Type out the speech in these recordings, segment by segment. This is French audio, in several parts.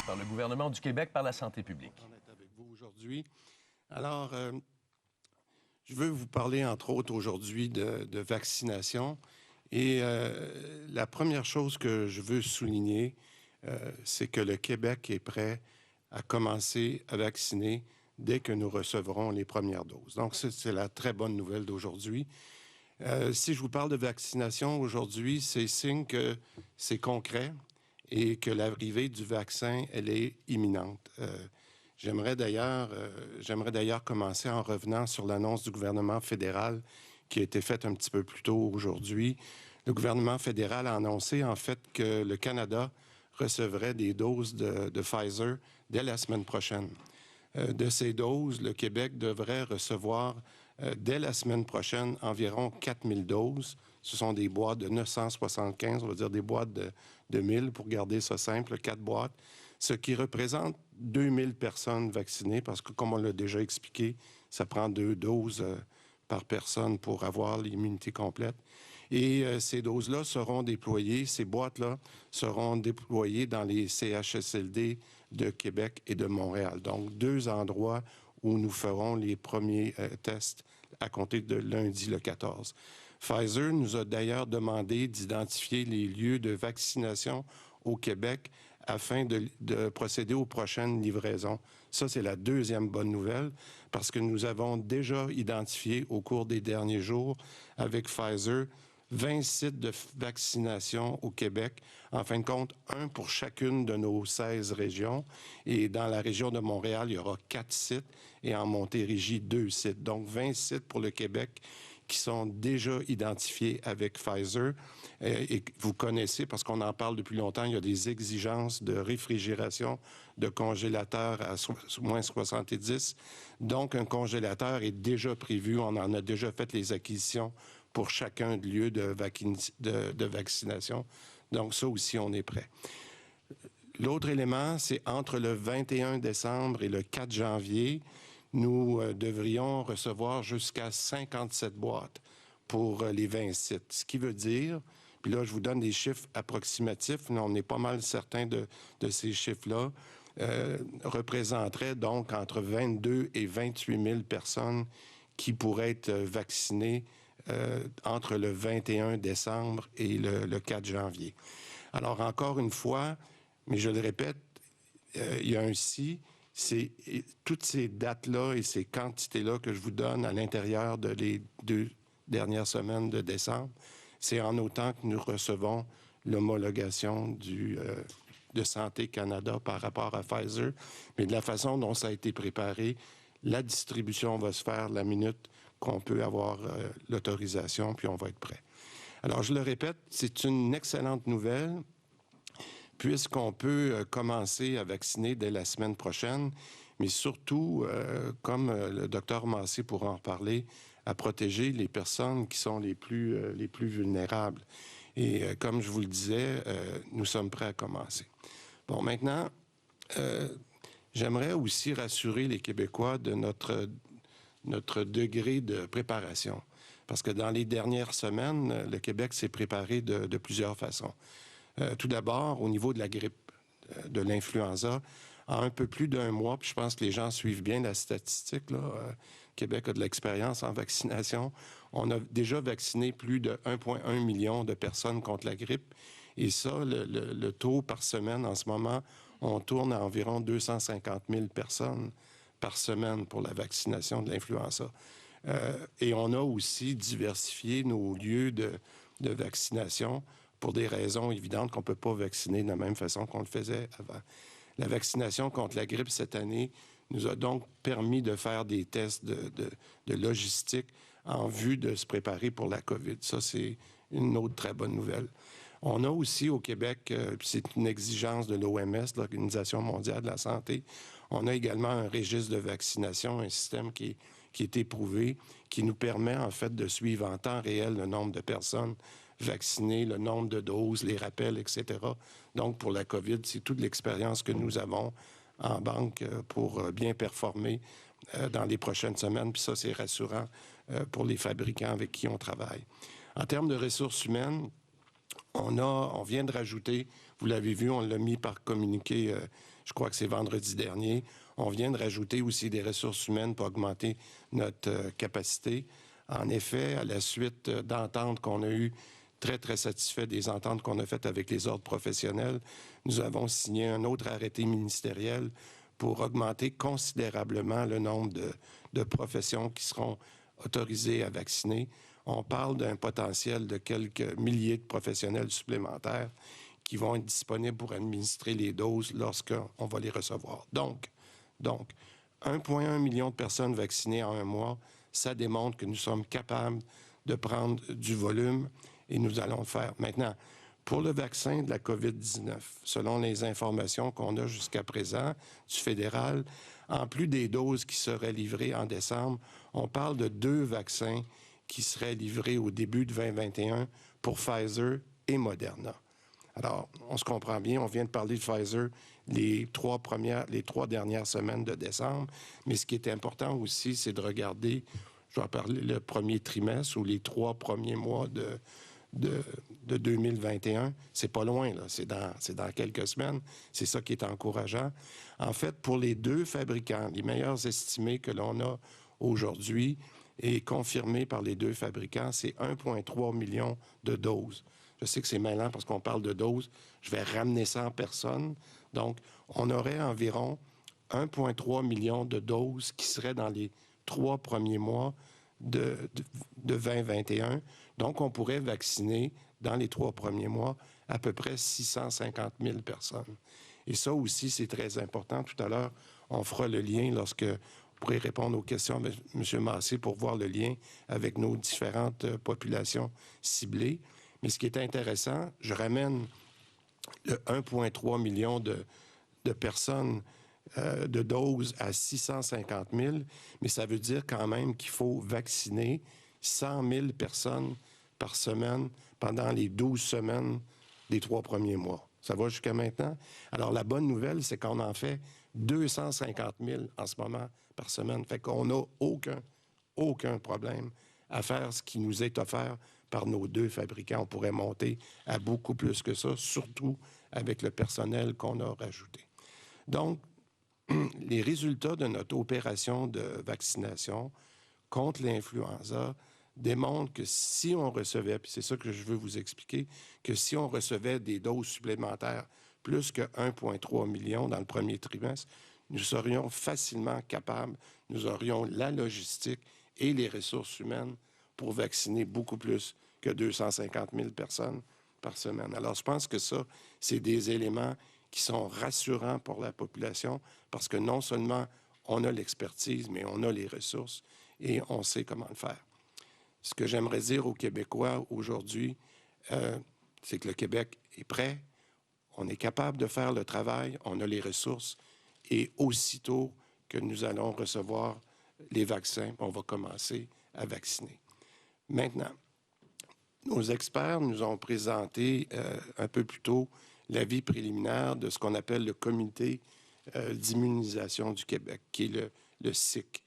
par le gouvernement du Québec par la santé publique. On est avec vous aujourd'hui. Alors, je veux vous parler, entre autres, aujourd'hui de vaccination. Et la première chose que je veux souligner, c'est que le Québec est prêt à commencer à vacciner dès que nous recevrons les premières doses. Donc, c'est la très bonne nouvelle d'aujourd'hui. Si je vous parle de vaccination aujourd'hui, c'est signe que c'est concret et que l'arrivée du vaccin, elle est imminente. J'aimerais d'ailleurs commencer en revenant sur l'annonce du gouvernement fédéral qui a été faite un petit peu plus tôt aujourd'hui. Le gouvernement fédéral a annoncé en fait que le Canada recevrait des doses de Pfizer dès la semaine prochaine. De ces doses, le Québec devrait recevoir dès la semaine prochaine environ 4000 doses. Ce sont des boîtes de 975, on va dire des boîtes de 1000 pour garder ça simple, 4 boîtes, ce qui représente 2000 personnes vaccinées parce que, comme on l'a déjà expliqué, ça prend 2 doses par personne pour avoir l'immunité complète. Et ces doses-là seront déployées, ces boîtes-là seront déployées dans les CHSLD de Québec et de Montréal. Donc, 2 endroits où nous ferons les premiers tests à compter de lundi le 14. Pfizer nous a d'ailleurs demandé d'identifier les lieux de vaccination au Québec afin de procéder aux prochaines livraisons. Ça, c'est la deuxième bonne nouvelle, parce que nous avons déjà identifié au cours des derniers jours avec Pfizer 20 sites de vaccination au Québec. En fin de compte, un pour chacune de nos 16 régions. Et dans la région de Montréal, il y aura 4 sites et en Montérégie, 2 sites. Donc, 20 sites pour le Québec qui sont déjà identifiés avec Pfizer. Et vous connaissez, parce qu'on en parle depuis longtemps, il y a des exigences de réfrigération de congélateurs à moins 70. Donc, un congélateur est déjà prévu. On en a déjà fait les acquisitions pour chacun de lieux de vaccination. Donc, ça aussi, on est prêt. L'autre élément, c'est entre le 21 décembre et le 4 janvier, nous devrions recevoir jusqu'à 57 boîtes pour les 20 sites. Ce qui veut dire, puis là, je vous donne des chiffres approximatifs, mais on est pas mal certain de ces chiffres-là, représenterait donc entre 22 et 28 000 personnes qui pourraient être vaccinées entre le 21 décembre et le 4 janvier. Alors, encore une fois, mais je le répète, il y a un si, c'est toutes ces dates-là et ces quantités-là que je vous donne à l'intérieur de les 2 dernières semaines de décembre, c'est en autant que nous recevons l'homologation de Santé Canada par rapport à Pfizer, mais de la façon dont ça a été préparé, la distribution va se faire la minute qu'on peut avoir l'autorisation, puis on va être prêt. Alors, je le répète, c'est une excellente nouvelle, puisqu'on peut commencer à vacciner dès la semaine prochaine, mais surtout, comme le docteur Massé pourra en parler, à protéger les personnes qui sont les plus vulnérables. Et comme je vous le disais, nous sommes prêts à commencer. Bon, maintenant, j'aimerais aussi rassurer les Québécois de notre degré de préparation. Parce que dans les dernières semaines, le Québec s'est préparé de plusieurs façons. Tout d'abord, au niveau de la grippe, de l'influenza, en un peu plus d'1 mois, puis je pense que les gens suivent bien la statistique, là, Québec a de l'expérience en vaccination. On a déjà vacciné plus de 1,1 million de personnes contre la grippe. Et ça, le taux par semaine, en ce moment, on tourne à environ 250 000 personnes par semaine pour la vaccination de l'influenza. Et on a aussi diversifié nos lieux de vaccination pour des raisons évidentes qu'on ne peut pas vacciner de la même façon qu'on le faisait avant. La vaccination contre la grippe cette année nous a donc permis de faire des tests de logistique en vue de se préparer pour la COVID. Ça, c'est une autre très bonne nouvelle. On a aussi au Québec, c'est une exigence de l'OMS, l'Organisation mondiale de la santé, on a également un registre de vaccination, un système qui est éprouvé, qui nous permet en fait de suivre en temps réel le nombre de personnes vaccinées, le nombre de doses, les rappels, etc. Donc, pour la COVID, c'est toute l'expérience que nous avons en banque pour bien performer dans les prochaines semaines. Puis ça, c'est rassurant pour les fabricants avec qui on travaille. En termes de ressources humaines, On vient de rajouter, vous l'avez vu, on l'a mis par communiqué, je crois que c'est vendredi dernier, on vient de rajouter aussi des ressources humaines pour augmenter notre capacité. En effet, à la suite d'ententes qu'on a eues, très, très satisfait des ententes qu'on a faites avec les ordres professionnels, nous avons signé un autre arrêté ministériel pour augmenter considérablement le nombre de professions qui seront autorisées à vacciner. On parle d'un potentiel de quelques milliers de professionnels supplémentaires qui vont être disponibles pour administrer les doses lorsqu'on va les recevoir. Donc, 1,1 million de personnes vaccinées en un mois, ça démontre que nous sommes capables de prendre du volume et nous allons le faire. Maintenant, pour le vaccin de la COVID-19, selon les informations qu'on a jusqu'à présent du fédéral, en plus des doses qui seraient livrées en décembre, on parle de 2 vaccins qui seraient livrés au début de 2021 pour Pfizer et Moderna. Alors, on se comprend bien, on vient de parler de Pfizer les 3 dernières semaines de décembre, mais ce qui est important aussi, c'est de regarder, je vais parler le premier trimestre ou les 3 premiers mois de 2021. C'est pas loin, là. C'est dans quelques semaines. C'est ça qui est encourageant. En fait, pour les 2 fabricants, les meilleurs estimés que l'on a aujourd'hui et confirmés par les 2 fabricants, c'est 1,3 million de doses. Je sais que c'est mêlant parce qu'on parle de doses. Je vais ramener ça en personne. Donc, on aurait environ 1,3 million de doses qui seraient dans les 3 premiers mois de 2021. Donc, on pourrait vacciner dans les 3 premiers mois à peu près 650 000 personnes. Et ça aussi, c'est très important. Tout à l'heure, on fera le lien lorsque vous pourrez répondre aux questions de M. Massé pour voir le lien avec nos différentes populations ciblées. Mais ce qui est intéressant, je ramène le 1,3 million de personnes de doses à 650 000, mais ça veut dire quand même qu'il faut vacciner 100 000 personnes par semaine pendant les 12 semaines des 3 premiers mois. Ça va jusqu'à maintenant? Alors, la bonne nouvelle, c'est qu'on en fait 250 000 en ce moment par semaine. Fait qu'on n'a aucun problème à faire ce qui nous est offert par nos 2 fabricants. On pourrait monter à beaucoup plus que ça, surtout avec le personnel qu'on a rajouté. Donc, les résultats de notre opération de vaccination contre l'influenza démontrent que si on recevait, puis c'est ça que je veux vous expliquer, que si on recevait des doses supplémentaires, plus que 1,3 million dans le premier trimestre, nous serions facilement capables, nous aurions la logistique et les ressources humaines pour vacciner beaucoup plus que 250 000 personnes par semaine. Alors, je pense que ça, c'est des éléments qui sont rassurants pour la population parce que non seulement on a l'expertise, mais on a les ressources et on sait comment le faire. Ce que j'aimerais dire aux Québécois aujourd'hui, c'est que le Québec est prêt, on est capable de faire le travail, on a les ressources et aussitôt que nous allons recevoir les vaccins, on va commencer à vacciner. Maintenant, nos experts nous ont présenté un peu plus tôt l'avis préliminaire de ce qu'on appelle le Comité d'immunisation du Québec, qui est le SIC.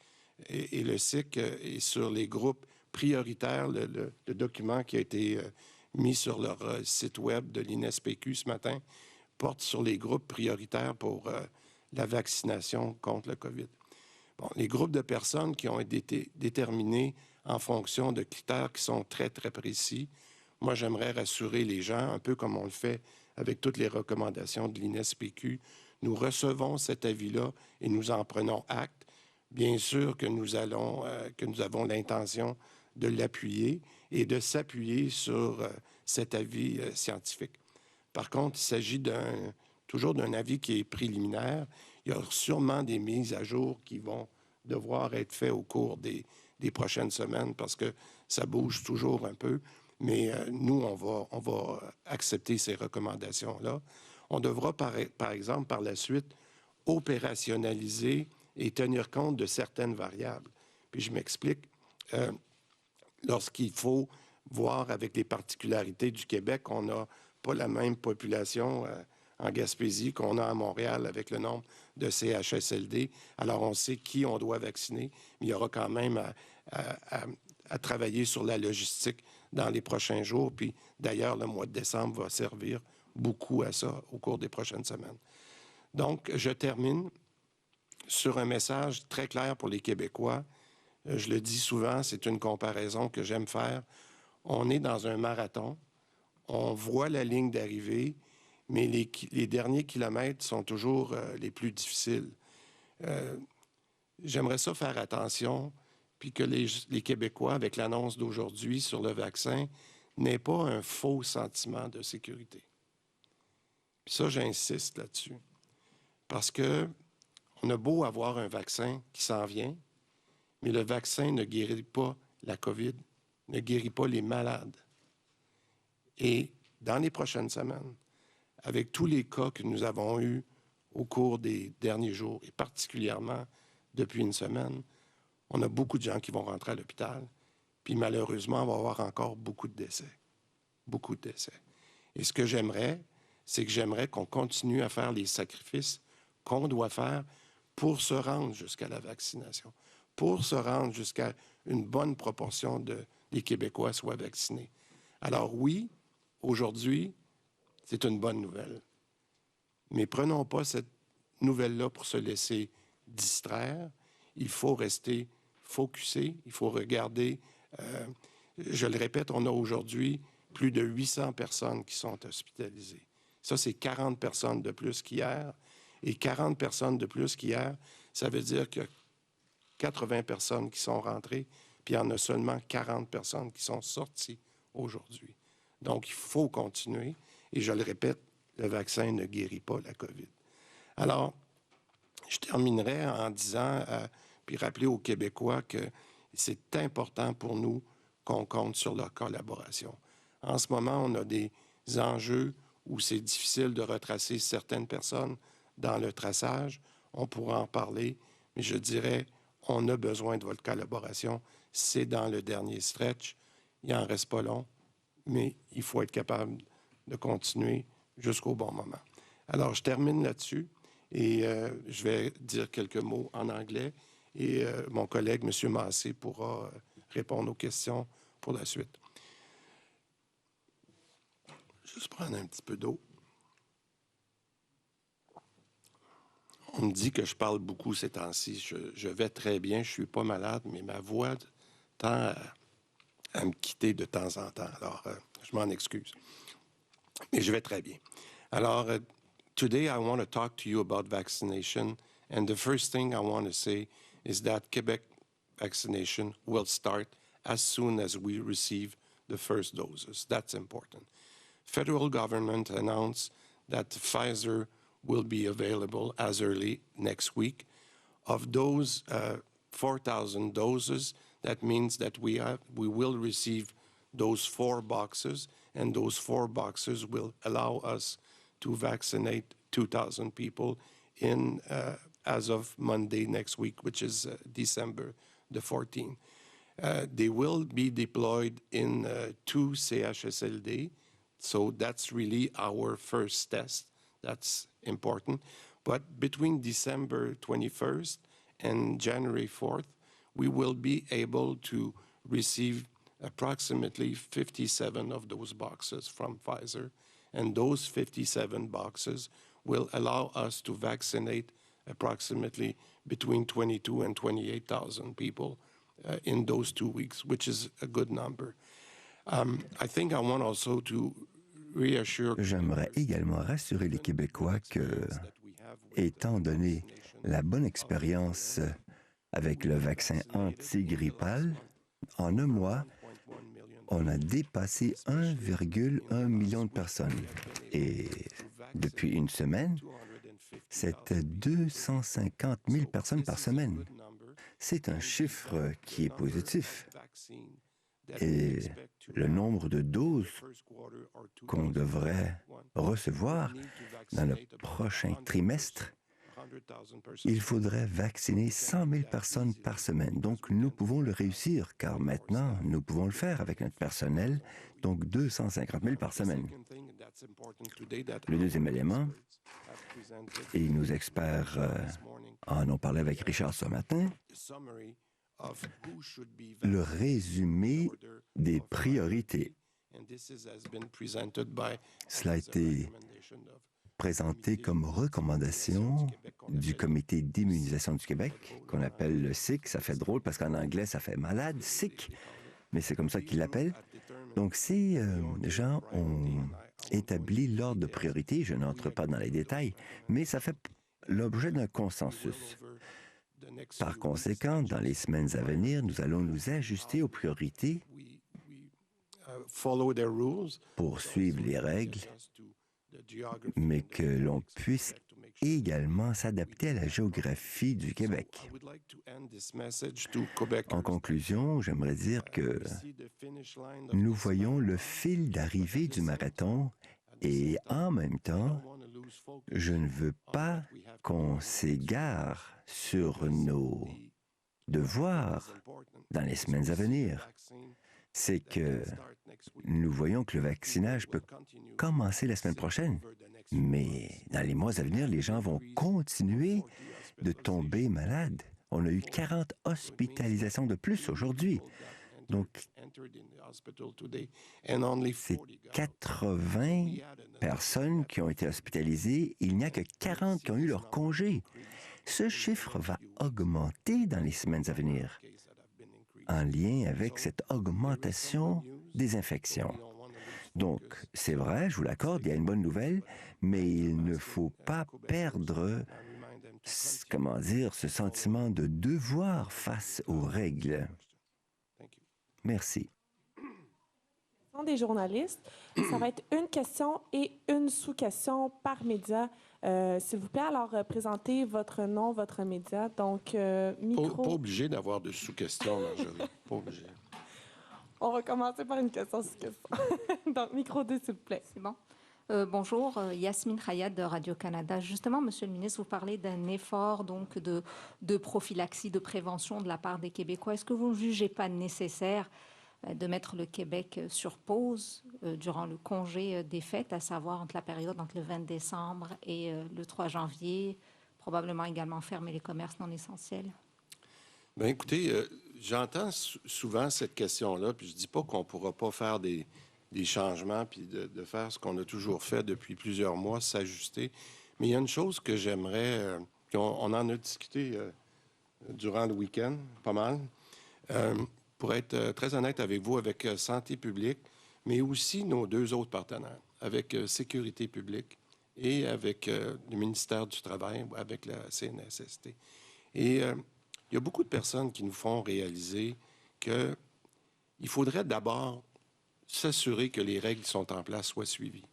Et le SIC est sur les groupes prioritaires. Le document qui a été mis sur leur site web de l'INSPQ ce matin porte sur les groupes prioritaires pour la vaccination contre le COVID. Bon, les groupes de personnes qui ont été déterminés en fonction de critères qui sont très, très précis. Moi, j'aimerais rassurer les gens, un peu comme on le fait avec toutes les recommandations de l'INSPQ. Nous recevons cet avis-là et nous en prenons acte. Bien sûr que nous avons l'intention de l'appuyer et de s'appuyer sur cet avis scientifique. Par contre, il s'agit toujours d'un avis qui est préliminaire. Il y a sûrement des mises à jour qui vont devoir être faites au cours des prochaines semaines parce que ça bouge toujours un peu. Mais nous, on va accepter ces recommandations-là. On devra, par exemple, par la suite, opérationnaliser et tenir compte de certaines variables. Puis je m'explique. Lorsqu'il faut voir avec les particularités du Québec, on n'a pas la même population en Gaspésie qu'on a à Montréal avec le nombre de CHSLD. Alors, on sait qui on doit vacciner, mais il y aura quand même à travailler sur la logistique dans les prochains jours. Puis d'ailleurs, le mois de décembre va servir beaucoup à ça au cours des prochaines semaines. Donc, je termine sur un message très clair pour les Québécois. Je le dis souvent, c'est une comparaison que j'aime faire. On est dans un marathon, on voit la ligne d'arrivée, mais les derniers kilomètres sont toujours les plus difficiles. J'aimerais ça faire attention, puis que les Québécois, avec l'annonce d'aujourd'hui sur le vaccin, n'aient pas un faux sentiment de sécurité. Puis ça, j'insiste là-dessus. Parce que on a beau avoir un vaccin qui s'en vient, mais le vaccin ne guérit pas la COVID, ne guérit pas les malades. Et dans les prochaines semaines, avec tous les cas que nous avons eus au cours des derniers jours, et particulièrement depuis une semaine, on a beaucoup de gens qui vont rentrer à l'hôpital, puis malheureusement, on va avoir encore beaucoup de décès. Beaucoup de décès. Et ce que j'aimerais, c'est que j'aimerais qu'on continue à faire les sacrifices qu'on doit faire pour se rendre jusqu'à la vaccination, pour se rendre jusqu'à une bonne proportion des Québécois soient vaccinés. Alors oui, aujourd'hui, c'est une bonne nouvelle. Mais prenons pas cette nouvelle-là pour se laisser distraire. Il faut rester focusé, il faut regarder. Je le répète, on a aujourd'hui plus de 800 personnes qui sont hospitalisées. Ça, c'est 40 personnes de plus qu'hier. Et 40 personnes de plus qu'hier, ça veut dire que 80 personnes qui sont rentrées, puis il y en a seulement 40 personnes qui sont sorties aujourd'hui. Donc, il faut continuer. Et je le répète, le vaccin ne guérit pas la COVID. Alors, je terminerai en disant, puis rappeler aux Québécois que c'est important pour nous qu'on compte sur leur collaboration. En ce moment, on a des enjeux où c'est difficile de retracer certaines personnes dans le traçage. On pourra en parler, mais je dirais, on a besoin de votre collaboration. C'est dans le dernier stretch. Il n'en reste pas long, mais il faut être capable de continuer jusqu'au bon moment. Alors, je termine là-dessus et je vais dire quelques mots en anglais et mon collègue, M. Massé, pourra répondre aux questions pour la suite. Juste prendre un petit peu d'eau. On me dit que je parle beaucoup ces temps-ci. Je vais très bien, je ne suis pas malade, mais ma voix tend à me quitter de temps en temps. Alors, je m'en excuse. Mais je vais très bien. Alors, today I want to talk to you about vaccination. And the first thing I want to say is that Quebec vaccination will start as soon as we receive the first doses. That's important. Federal government announced that Pfizer will be available as early next week. Of those 4,000 doses, that means that we will receive those 4 boxes, and those 4 boxes will allow us to vaccinate 2,000 people as of Monday next week, which is December the 14th. They will be deployed in 2 CHSLD, so that's really our first test. That's important. But between December 21st and January 4th, we will be able to receive approximately 57 of those boxes from Pfizer. And those 57 boxes will allow us to vaccinate approximately between 22 and 28,000 people in those 2 weeks, which is a good number. I think I want also to reassure. J'aimerais également rassurer les Québécois que, étant donné la bonne expérience avec le vaccin antigrippal, en un mois, on a dépassé 1,1 million de personnes. Et depuis une semaine, c'était 250 000 personnes par semaine. C'est un chiffre qui est positif. Et le nombre de doses qu'on devrait recevoir dans le prochain trimestre, il faudrait vacciner 100 000 personnes par semaine. Donc, nous pouvons le réussir, car maintenant, nous pouvons le faire avec notre personnel, donc 250 000 par semaine. Le deuxième élément, et nos experts en ont parlé avec Richard ce matin, le résumé des priorités. Cela a été présenté comme recommandation du Comité d'immunisation du Québec, qu'on appelle le SIC. Ça fait drôle parce qu'en anglais, ça fait malade, SIC, mais c'est comme ça qu'ils l'appellent. Donc, ces gens ont établi l'ordre de priorité. Je n'entre pas dans les détails, mais ça fait l'objet d'un consensus. Par conséquent, dans les semaines à venir, nous allons nous ajuster aux priorités pour suivre les règles, mais que l'on puisse également s'adapter à la géographie du Québec. En conclusion, j'aimerais dire que nous voyons le fil d'arrivée du marathon et en même temps, je ne veux pas qu'on s'égare sur nos devoirs dans les semaines à venir. C'est que nous voyons que le vaccinage peut commencer la semaine prochaine, mais dans les mois à venir, les gens vont continuer de tomber malades. On a eu 40 hospitalisations de plus aujourd'hui. Donc, c'est 80 personnes qui ont été hospitalisées. Il n'y a que 40 qui ont eu leur congé. Ce chiffre va augmenter dans les semaines à venir, en lien avec cette augmentation des infections. Donc, c'est vrai, je vous l'accorde, il y a une bonne nouvelle, mais il ne faut pas perdre, ce sentiment de devoir face aux règles. Merci. Des journalistes. Ça va être une question et une sous-question par média. S'il vous plaît, alors présentez votre nom, votre média. Donc, micro... Pas obligé d'avoir de sous-questions, Marjorie. Pas obligé. On va commencer par une question sous-question. Donc, micro 2, s'il vous plaît. C'est bon. Bonjour, Yasmine Khayat de Radio-Canada. Justement, Monsieur le ministre, vous parlez d'un effort donc de prophylaxie, de prévention de la part des Québécois. Est-ce que vous ne jugez pas nécessaire de mettre le Québec sur pause durant le congé des fêtes, à savoir entre la période entre le 20 décembre et le 3 janvier, probablement également fermer les commerces non essentiels? Bien, écoutez, j'entends souvent cette question-là, puis je ne dis pas qu'on ne pourra pas faire des changements, puis de faire ce qu'on a toujours fait depuis plusieurs mois, s'ajuster. Mais il y a une chose que j'aimerais, on en a discuté durant le week-end, pas mal, pour être très honnête avec vous, avec Santé publique, mais aussi nos deux autres partenaires, avec Sécurité publique et avec le ministère du Travail, avec la CNSST. Et il y a beaucoup de personnes qui nous font réaliser qu'il faudrait d'abord s'assurer que les règles qui sont en place soient suivies.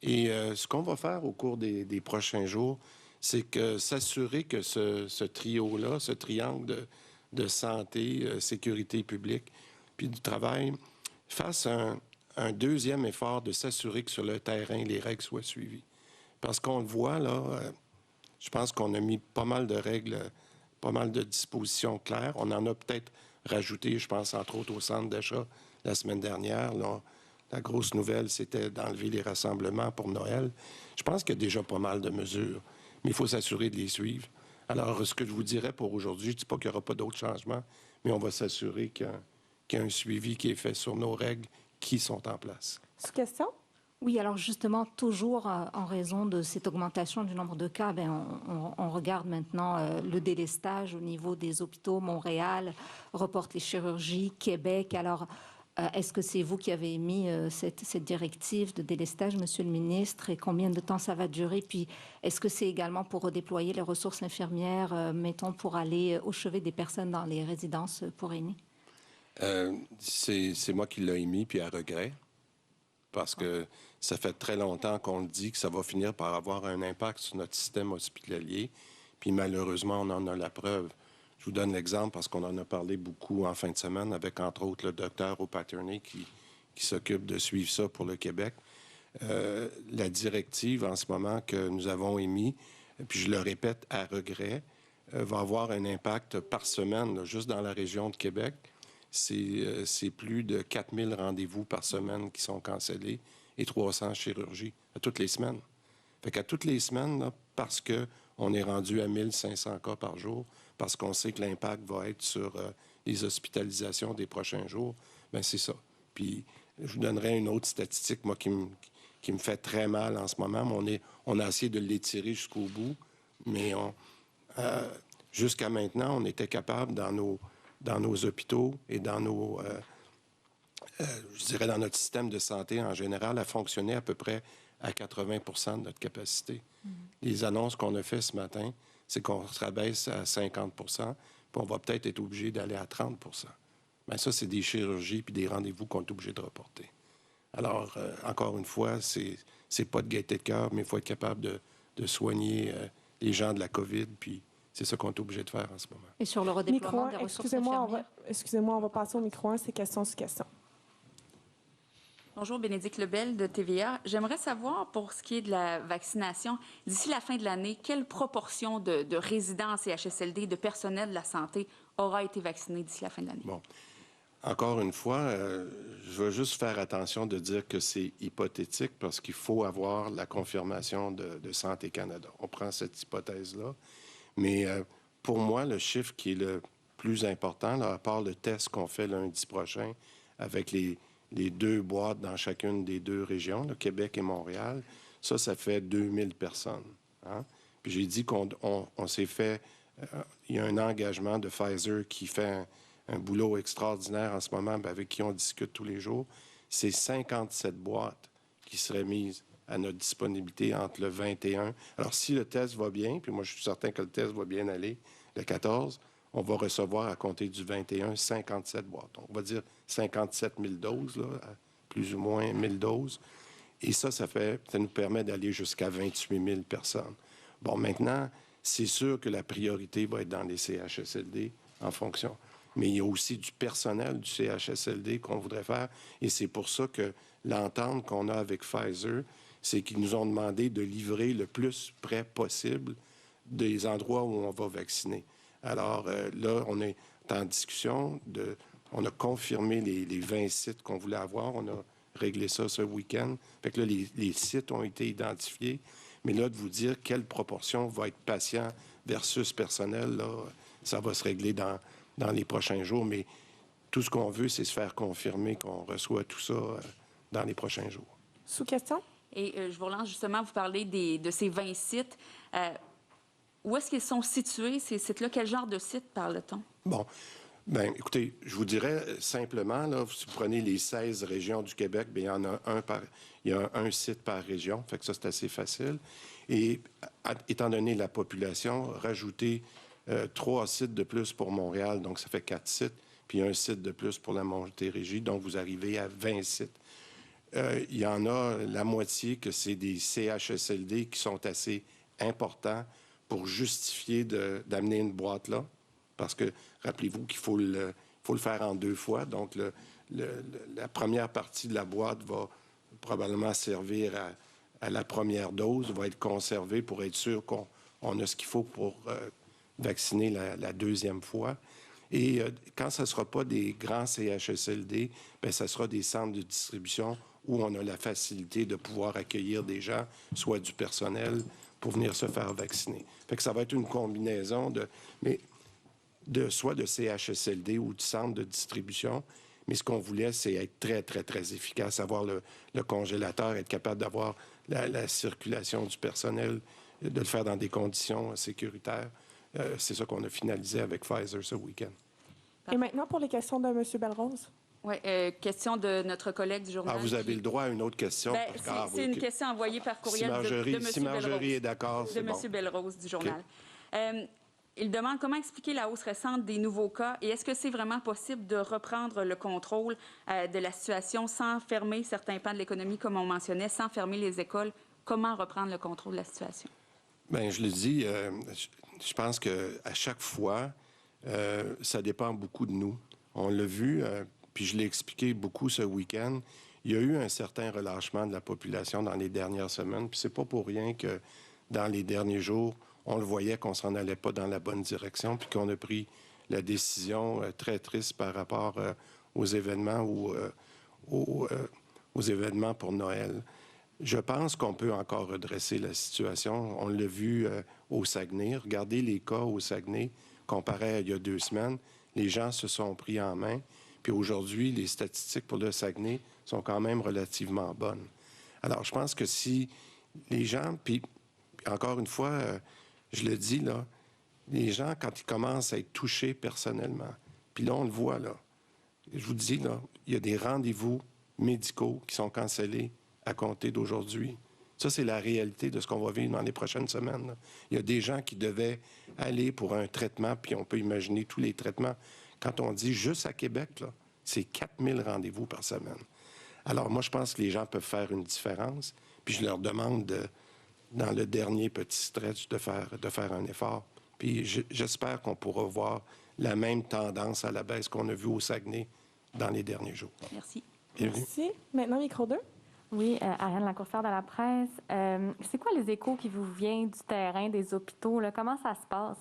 Et ce qu'on va faire au cours des prochains jours, c'est que s'assurer que ce trio-là, ce triangle de santé, sécurité publique, puis du travail, fasse un deuxième effort de s'assurer que sur le terrain, les règles soient suivies. Parce qu'on le voit, là, je pense qu'on a mis pas mal de règles, pas mal de dispositions claires. On en a peut-être rajouté, je pense, entre autres au centre d'achat la semaine dernière. Là, la grosse nouvelle, c'était d'enlever les rassemblements pour Noël. Je pense qu'il y a déjà pas mal de mesures, mais il faut s'assurer de les suivre. Alors, ce que je vous dirais pour aujourd'hui, je ne dis pas qu'il n'y aura pas d'autres changements, mais on va s'assurer qu'il y a un suivi qui est fait sur nos règles qui sont en place. Sous-question? Oui, alors justement, toujours en raison de cette augmentation du nombre de cas, on regarde maintenant le délestage au niveau des hôpitaux. Montréal reporte les chirurgies, Québec. Alors, est-ce que c'est vous qui avez émis cette directive de délestage, Monsieur le ministre, et combien de temps ça va durer? Puis, est-ce que c'est également pour redéployer les ressources infirmières, mettons, pour aller au chevet des personnes dans les résidences pour aînés? C'est moi qui l'ai émis, puis à regret, parce que ça fait très longtemps qu'on le dit que ça va finir par avoir un impact sur notre système hospitalier, puis malheureusement, on en a la preuve. Je vous donne l'exemple parce qu'on en a parlé beaucoup en fin de semaine avec, entre autres, le docteur O'Patterney qui s'occupe de suivre ça pour le Québec. La directive en ce moment que nous avons émise, puis je le répète à regret, va avoir un impact par semaine, là, juste dans la région de Québec. C'est plus de 4000 rendez-vous par semaine qui sont cancellés et 300 chirurgies à toutes les semaines. Fait qu'à toutes les semaines, là, parce que on est rendu à 1500 cas par jour parce qu'on sait que l'impact va être sur les hospitalisations des prochains jours. Bien, c'est ça. Puis, je vous donnerai une autre statistique, moi, qui me fait très mal en ce moment, mais on a essayé de l'étirer jusqu'au bout, mais jusqu'à maintenant, on était capable, dans nos hôpitaux et dans je dirais dans notre système de santé en général, à fonctionner à peu près à 80 de notre capacité. Les annonces qu'on a faites ce matin, c'est qu'on se rabaisse à 50 puis on va peut-être être obligé d'aller à 30 Bien, ça, c'est des chirurgies puis des rendez-vous qu'on est obligé de reporter. Alors, encore une fois, c'est pas de gaieté de cœur, mais il faut être capable de soigner les gens de la COVID, puis c'est ça qu'on est obligé de faire en ce moment. Et sur le redéploiement des ressources infirmières? Excusez-moi, on va passer au micro 1, c'est question sur question. Bonjour, Bénédicte Lebel de TVA. J'aimerais savoir, pour ce qui est de la vaccination, d'ici la fin de l'année, quelle proportion de résidents en CHSLD, de personnel de la santé, aura été vacciné d'ici la fin de l'année? Bon. Encore une fois, je veux juste faire attention de dire que c'est hypothétique parce qu'il faut avoir la confirmation de Santé Canada. On prend cette hypothèse-là. Mais pour moi, le chiffre qui est le plus important, là, à part le test qu'on fait lundi prochain avec les 2 boîtes dans chacune des 2 régions, le Québec et Montréal, ça fait 2000 personnes. Hein? Puis j'ai dit qu'on s'est fait... il y a un engagement de Pfizer qui fait un boulot extraordinaire en ce moment, avec qui on discute tous les jours. C'est 57 boîtes qui seraient mises à notre disponibilité entre le 21. Alors, si le test va bien, puis moi, je suis certain que le test va bien aller, le 14, on va recevoir à compter du 21 57 boîtes. Donc, on va dire 57 000 doses, là, plus ou moins 1000 doses. Et ça nous permet d'aller jusqu'à 28 000 personnes. Bon, maintenant, c'est sûr que la priorité va être dans les CHSLD en fonction. Mais il y a aussi du personnel du CHSLD qu'on voudrait faire. Et c'est pour ça que l'entente qu'on a avec Pfizer, c'est qu'ils nous ont demandé de livrer le plus près possible des endroits où on va vacciner. Alors là, on est en discussion. On a confirmé les 20 sites qu'on voulait avoir. On a réglé ça ce week-end. Fait que là, les sites ont été identifiés. Mais là, de vous dire quelle proportion va être patient versus personnel, là, ça va se régler dans les prochains jours. Mais tout ce qu'on veut, c'est se faire confirmer qu'on reçoit tout ça dans les prochains jours. Sous question? Et je vous relance justement, vous parlez de ces 20 sites. Où est-ce qu'ils sont situés, ces sites-là? Quel genre de sites parle-t-on? Bon. Bien, écoutez, je vous dirais simplement, là, si vous prenez les 16 régions du Québec, bien, il y a un site par région. Fait que ça, c'est assez facile. Et étant donné la population, rajouter 3 sites de plus pour Montréal, donc ça fait 4 sites, puis un site de plus pour la Montérégie, donc vous arrivez à 20 sites. Il y en a la moitié que c'est des CHSLD qui sont assez importants pour justifier d'amener une boîte là. Parce que, rappelez-vous qu'il faut le faire en 2 fois. Donc, la première partie de la boîte va probablement servir à la première dose, va être conservée pour être sûr qu'on a ce qu'il faut pour vacciner la deuxième fois. Et quand ce ne sera pas des grands CHSLD, bien, ce sera des centres de distribution où on a la facilité de pouvoir accueillir des gens, soit du personnel, pour venir se faire vacciner. Fait que ça va être une combinaison soit de CHSLD ou de centre de distribution. Mais ce qu'on voulait, c'est être très, très, très efficace, avoir le congélateur, être capable d'avoir la circulation du personnel, de le faire dans des conditions sécuritaires. C'est ça qu'on a finalisé avec Pfizer ce week-end. Et maintenant, pour les questions de M. Belrose. Oui, question de notre collègue du journal. Ah, vous avez le droit à une autre question? C'est une question envoyée par courriel de M. Si Marjorie est d'accord, c'est bon. De M. Belrose du journal. Okay. Il demande comment expliquer la hausse récente des nouveaux cas et est-ce que c'est vraiment possible de reprendre le contrôle de la situation sans fermer certains pans de l'économie, comme on mentionnait, sans fermer les écoles? Comment reprendre le contrôle de la situation? Bien, je le dis, je pense qu'à chaque fois, ça dépend beaucoup de nous. On l'a vu, puis je l'ai expliqué beaucoup ce week-end, il y a eu un certain relâchement de la population dans les dernières semaines, puis c'est pas pour rien que dans les derniers jours, on le voyait qu'on s'en allait pas dans la bonne direction, puis qu'on a pris la décision très triste par rapport aux événements ou aux événements pour Noël. Je pense qu'on peut encore redresser la situation. On l'a vu au Saguenay. Regardez les cas au Saguenay comparé à il y a 2 semaines. Les gens se sont pris en main. Puis aujourd'hui, les statistiques pour le Saguenay sont quand même relativement bonnes. Alors, je pense que si les gens, puis encore une fois, je le dis, là, les gens, quand ils commencent à être touchés personnellement, puis là, on le voit, là, je vous dis, là, il y a des rendez-vous médicaux qui sont cancellés à compter d'aujourd'hui. Ça, c'est la réalité de ce qu'on va vivre dans les prochaines semaines, là. Il y a des gens qui devaient aller pour un traitement, puis on peut imaginer tous les traitements. Quand on dit juste à Québec, là, c'est 4000 rendez-vous par semaine. Alors, moi, je pense que les gens peuvent faire une différence, puis je leur demande, dans le dernier petit stretch, de faire un effort. Puis j'espère qu'on pourra voir la même tendance à la baisse qu'on a vue au Saguenay dans les derniers jours. Merci. Merci. Maintenant, micro 2. Oui, Ariane Lacourcière de la presse. C'est quoi les échos qui vous viennent du terrain des hôpitaux, là? Comment ça se passe?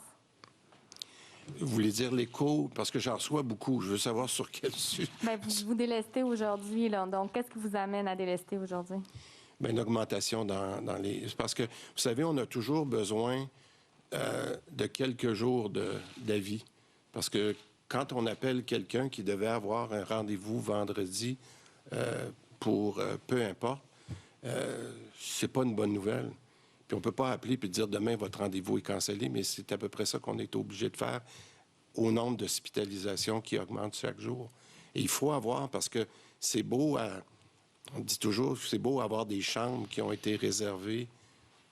Vous voulez dire l'écho? Parce que j'en reçois beaucoup. Je veux savoir sur quel sujet. Bien, vous délestez aujourd'hui, là. Donc, qu'est-ce qui vous amène à délester aujourd'hui? Bien, une augmentation dans les... Parce que, vous savez, on a toujours besoin de quelques jours d'avis. Parce que quand on appelle quelqu'un qui devait avoir un rendez-vous vendredi pour peu importe, c'est pas une bonne nouvelle. Puis on peut pas appeler puis dire demain votre rendez-vous est cancellé, mais c'est à peu près ça qu'on est obligé de faire au nombre d'hospitalisations qui augmente chaque jour. Et il faut avoir, parce que c'est beau on dit toujours, c'est beau avoir des chambres qui ont été réservées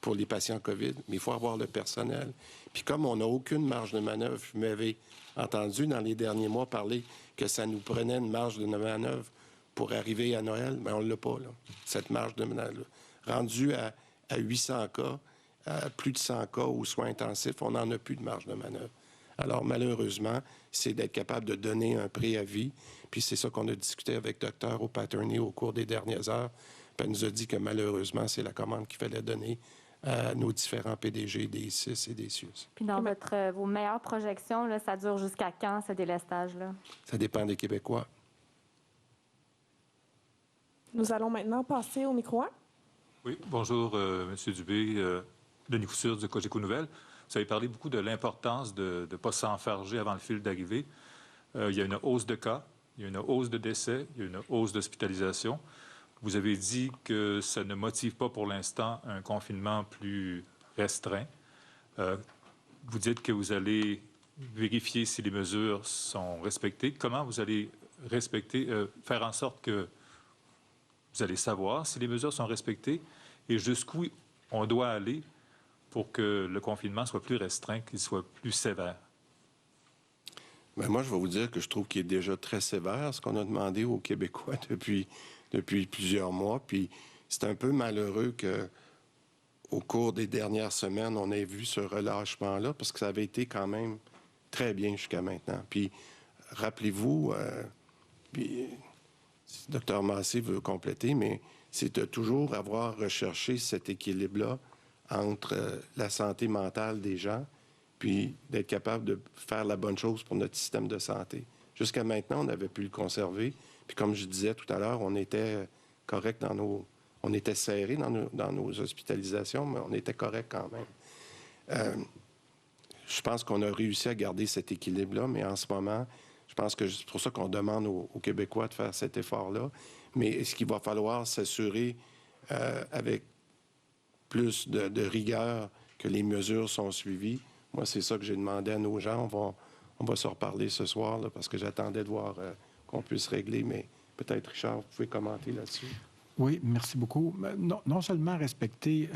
pour les patients COVID, mais il faut avoir le personnel. Puis comme on n'a aucune marge de manœuvre, vous m'avez entendu dans les derniers mois parler que ça nous prenait une marge de manœuvre pour arriver à Noël, mais on ne l'a pas, là, cette marge de manœuvre. Rendu à 800 cas, à plus de 100 cas aux soins intensifs, on n'en a plus de marge de manœuvre. Alors, malheureusement, c'est d'être capable de donner un préavis. Puis c'est ça qu'on a discuté avec Dr. O'Patterney au cours des dernières heures. Puis elle nous a dit que malheureusement, c'est la commande qu'il fallait donner à nos différents PDG des CIS et des CIUS. Puis dans vos meilleures projections, là, ça dure jusqu'à quand, ce délestage-là? Ça dépend des Québécois. Nous allons maintenant passer au micro 1. Oui, bonjour, M. Dubé, Denis Couture du Cogeco Nouvelles. Vous avez parlé beaucoup de l'importance de ne pas s'enfarger avant le fil d'arrivée. Il y a une hausse de cas, il y a une hausse de décès, il y a une hausse d'hospitalisation. Vous avez dit que ça ne motive pas pour l'instant un confinement plus restreint. Vous dites que vous allez vérifier si les mesures sont respectées. Comment vous allez faire en sorte que vous allez savoir si les mesures sont respectées et jusqu'où on doit aller pour que le confinement soit plus restreint, qu'il soit plus sévère? Bien, moi, je vais vous dire que je trouve qu'il est déjà très sévère, ce qu'on a demandé aux Québécois depuis plusieurs mois. Puis c'est un peu malheureux qu'au cours des dernières semaines, on ait vu ce relâchement-là, parce que ça avait été quand même très bien jusqu'à maintenant. Puis rappelez-vous, puis Dr. Massé veut compléter, mais c'est de toujours avoir recherché cet équilibre-là entre la santé mentale des gens puis d'être capable de faire la bonne chose pour notre système de santé. Jusqu'à maintenant, on avait pu le conserver. Puis comme je disais tout à l'heure, on était correct on était serré dans nos hospitalisations, mais on était correct quand même. Je pense qu'on a réussi à garder cet équilibre-là, mais en ce moment, je pense que c'est pour ça qu'on demande aux Québécois de faire cet effort-là. Mais est-ce qu'il va falloir s'assurer avec plus de rigueur que les mesures sont suivies? Moi, c'est ça que j'ai demandé à nos gens. On va se reparler ce soir, là, parce que j'attendais de voir qu'on puisse régler. Mais peut-être, Richard, vous pouvez commenter là-dessus. Oui, merci beaucoup. Non seulement respecter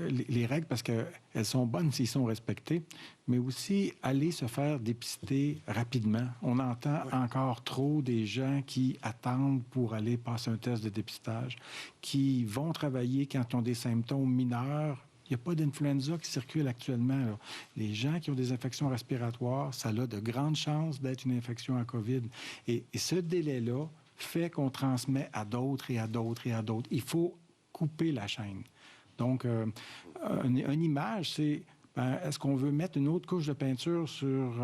les règles parce qu'elles sont bonnes s'ils sont respectées, mais aussi aller se faire dépister rapidement. On entend encore trop des gens qui attendent pour aller passer un test de dépistage, qui vont travailler quand ils ont des symptômes mineurs. Il n'y a pas d'influenza qui circule actuellement, là. Les gens qui ont des infections respiratoires, ça a de grandes chances d'être une infection à COVID. Et ce délai-là fait qu'on transmet à d'autres et à d'autres et à d'autres. Il faut couper la chaîne. Donc, une image, c'est ben, est-ce qu'on veut mettre une autre couche de peinture sur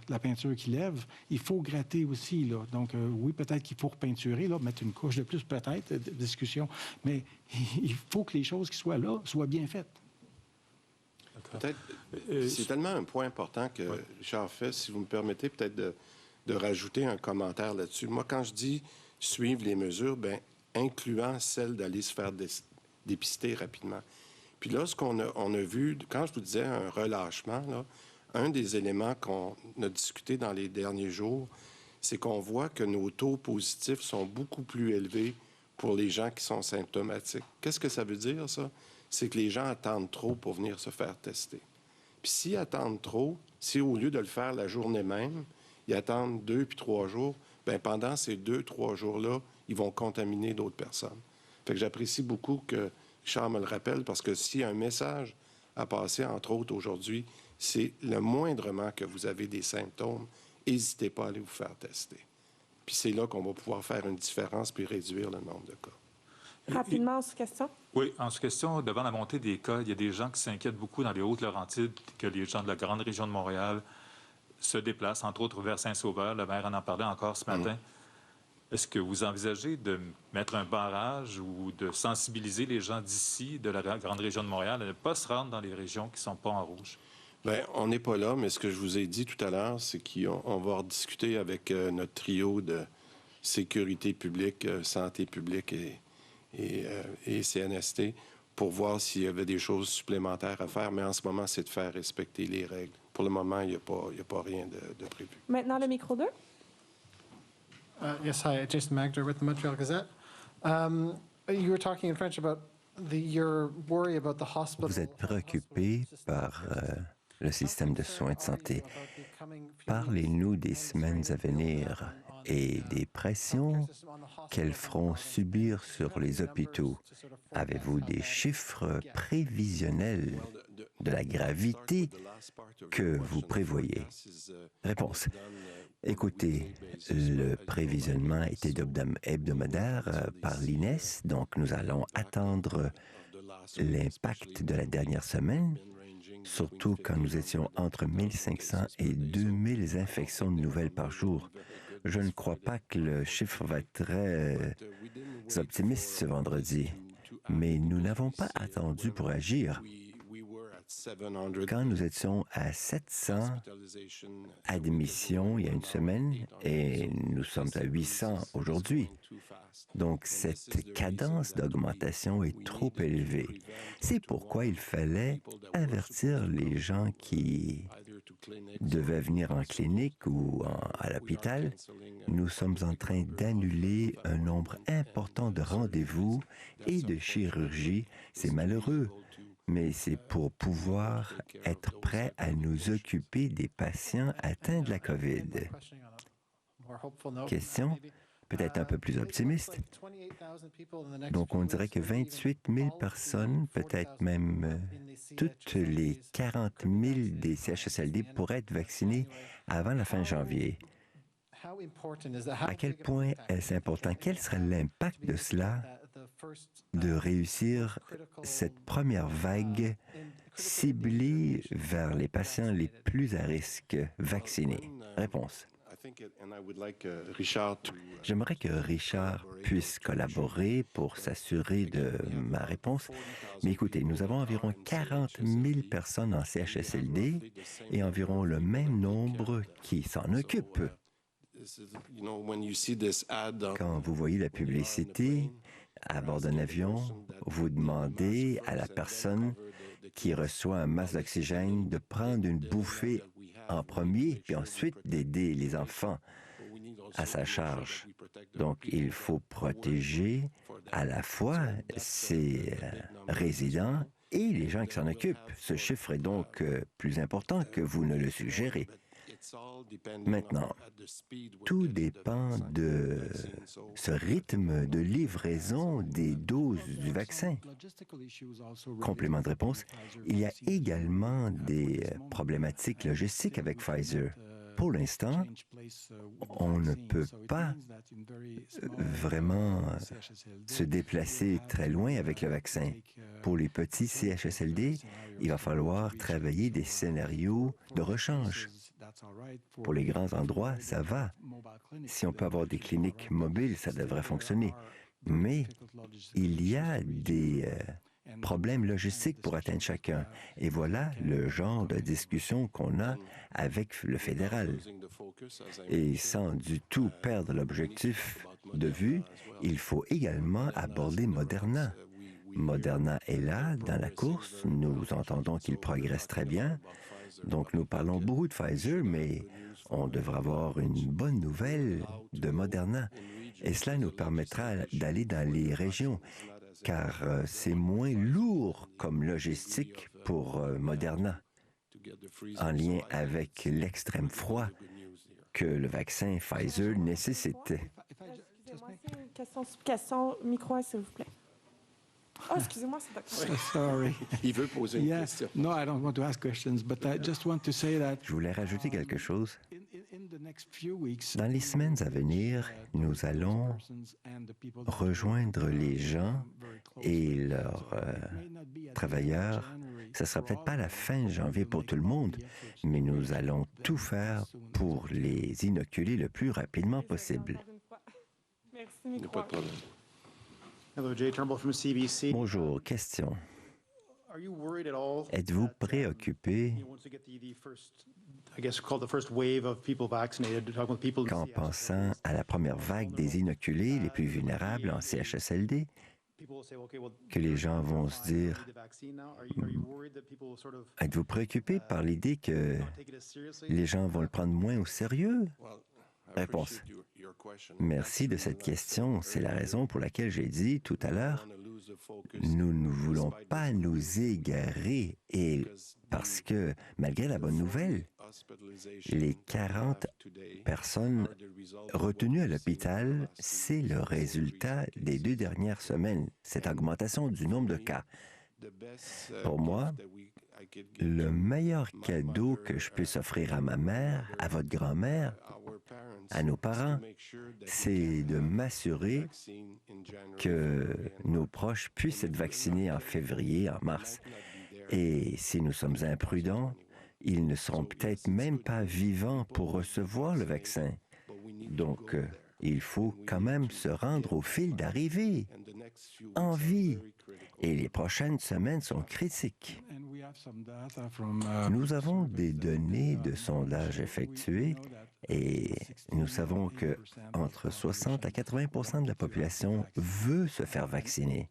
la peinture qui lève? Il faut gratter aussi, là. Donc, oui, peut-être qu'il faut repeinturer, là, mettre une couche de plus, peut-être, discussion. Mais il faut que les choses qui soient là soient bien faites. Peut-être, c'est tellement un point important que Richard fait, si vous me permettez peut-être de rajouter un commentaire là-dessus. Moi, quand je dis suivre les mesures, bien, incluant celle d'aller se faire dépister rapidement. Puis là, ce qu'on a vu, quand je vous disais un relâchement, là, un des éléments qu'on a discuté dans les derniers jours, c'est qu'on voit que nos taux positifs sont beaucoup plus élevés pour les gens qui sont symptomatiques. Qu'est-ce que ça veut dire, ça? C'est que les gens attendent trop pour venir se faire tester. Puis s'ils attendent trop, si au lieu de le faire la journée même, ils attendent 2 puis 3 jours, bien pendant ces 2-3 jours-là, ils vont contaminer d'autres personnes. Fait que j'apprécie beaucoup que Richard me le rappelle, parce que s'il y a un message à passer, entre autres aujourd'hui, c'est le moindrement que vous avez des symptômes, n'hésitez pas à aller vous faire tester. Puis c'est là qu'on va pouvoir faire une différence puis réduire le nombre de cas. Rapidement, en sous-question. Oui, en sous-question, devant la montée des cas, il y a des gens qui s'inquiètent beaucoup dans les Hautes-Laurentides que les gens de la grande région de Montréal se déplacent, entre autres vers Saint-Sauveur. Le maire en parlait encore ce matin. Est-ce que vous envisagez de mettre un barrage ou de sensibiliser les gens d'ici, de la grande région de Montréal, à ne pas se rendre dans les régions qui ne sont pas en rouge? Bien, on n'est pas là, mais ce que je vous ai dit tout à l'heure, c'est qu'on va rediscuter avec notre trio de sécurité publique, santé publique et CNST pour voir s'il y avait des choses supplémentaires à faire. Mais en ce moment, c'est de faire respecter les règles. Pour le moment, il n'y a pas rien de prévu. Maintenant, le micro 2. Yes, hi, Jason Magder with the Montreal Gazette. You were talking in French about your worry about the hospital. Vous êtes préoccupé par le système de soins de santé. Parlez-nous des semaines à venir et des pressions qu'elles feront subir sur les hôpitaux. Avez-vous des chiffres prévisionnels de la gravité que vous prévoyez? Réponse. Écoutez, le prévisionnement est hebdomadaire par l'INES, donc nous allons attendre l'impact de la dernière semaine, surtout quand nous étions entre 1500 et 2000 infections nouvelles par jour. Je ne crois pas que le chiffre va être très optimiste ce vendredi, mais nous n'avons pas attendu pour agir. Quand nous étions à 700 admissions il y a une semaine et nous sommes à 800 aujourd'hui. Donc, cette cadence d'augmentation est trop élevée. C'est pourquoi il fallait avertir les gens qui devaient venir en clinique ou à l'hôpital. Nous sommes en train d'annuler un nombre important de rendez-vous et de chirurgies. C'est malheureux, mais c'est pour pouvoir être prêt à nous occuper des patients atteints de la COVID. Question, peut-être un peu plus optimiste. Donc, on dirait que 28 000 personnes, peut-être même toutes les 40 000 des CHSLD pourraient être vaccinées avant la fin janvier. À quel point est-ce important? Quel serait l'impact de cela de réussir cette première vague ciblée vers les patients les plus à risque vaccinés? Réponse. J'aimerais que Richard puisse collaborer pour s'assurer de ma réponse. Mais écoutez, nous avons environ 40 000 personnes en CHSLD et environ le même nombre qui s'en occupent. Quand vous voyez la publicité à bord d'un avion, vous demandez à la personne qui reçoit un masque d'oxygène de prendre une bouffée en premier, puis ensuite d'aider les enfants à sa charge. Donc, il faut protéger à la fois ces résidents et les gens qui s'en occupent. Ce chiffre est donc plus important que vous ne le suggérez. Maintenant, tout dépend de ce rythme de livraison des doses du vaccin. Complément de réponse, il y a également des problématiques logistiques avec Pfizer. pour l'instant, on ne peut pas vraiment se déplacer très loin avec le vaccin. Pour les petits CHSLD, il va falloir travailler des scénarios de rechange. Pour les grands endroits, ça va. Si on peut avoir des cliniques mobiles, ça devrait fonctionner. Mais il y a des problèmes logistiques pour atteindre chacun. Et voilà le genre de discussion qu'on a avec le fédéral. Et sans du tout perdre l'objectif de vue, il faut également aborder Moderna. Moderna est là, dans la course. Nous entendons qu'il progresse très bien. Donc, nous parlons beaucoup de Pfizer, mais on devra avoir une bonne nouvelle de Moderna. Et cela nous permettra d'aller dans les régions, car c'est moins lourd comme logistique pour Moderna, en lien avec l'extrême froid que le vaccin Pfizer nécessite. Excusez-moi, c'est une question. Micro, s'il vous plaît. Oh, excusez-moi, c'est docteur. Sorry. Il veut poser une question. No, I don't want to ask questions, but I just want to say that Je voulais rajouter quelque chose. in the next few weeks, Dans les semaines à venir, nous allons rejoindre les gens et leurs travailleurs. Ce ne sera peut-être pas la fin janvier pour tout le monde, mais nous allons tout faire pour les inoculer le plus rapidement possible. Merci, Il n'y a micro. pas de problème. Hello, Jay Turnbull from CBC. Bonjour, question. Are you worried at all Êtes-vous that, préoccupé once we get the first, I guess, called the first wave of people vaccinated, talking with people in qu'en CHSLD, pensant à la première vague des inoculés les plus vulnérables en CHSLD, people will say, okay, well, que les gens vont se dire, need the vaccine now? Are you worried that people will sort of êtes-vous préoccupé par l'idée que not take it as seriously? les gens vont le prendre moins au sérieux? Well, I Réponse. appreciate your question. Merci de cette question. C'est la raison pour laquelle j'ai dit tout à l'heure, nous ne voulons pas nous égarer et parce que, malgré la bonne nouvelle, les 40 personnes retenues à l'hôpital, c'est le résultat des 2 dernières semaines, cette augmentation du nombre de cas. Pour moi, le meilleur cadeau que je puisse offrir à ma mère, à votre grand-mère, à nos parents, c'est de m'assurer que nos proches puissent être vaccinés en février, en mars. Et si nous sommes imprudents, ils ne seront peut-être même pas vivants pour recevoir le vaccin. Donc, il faut quand même se rendre au fil d'arrivée, en vie. Et les prochaines semaines sont critiques. Nous avons des données de sondage effectués et nous savons que entre 60 à 80 de la population veut se faire vacciner.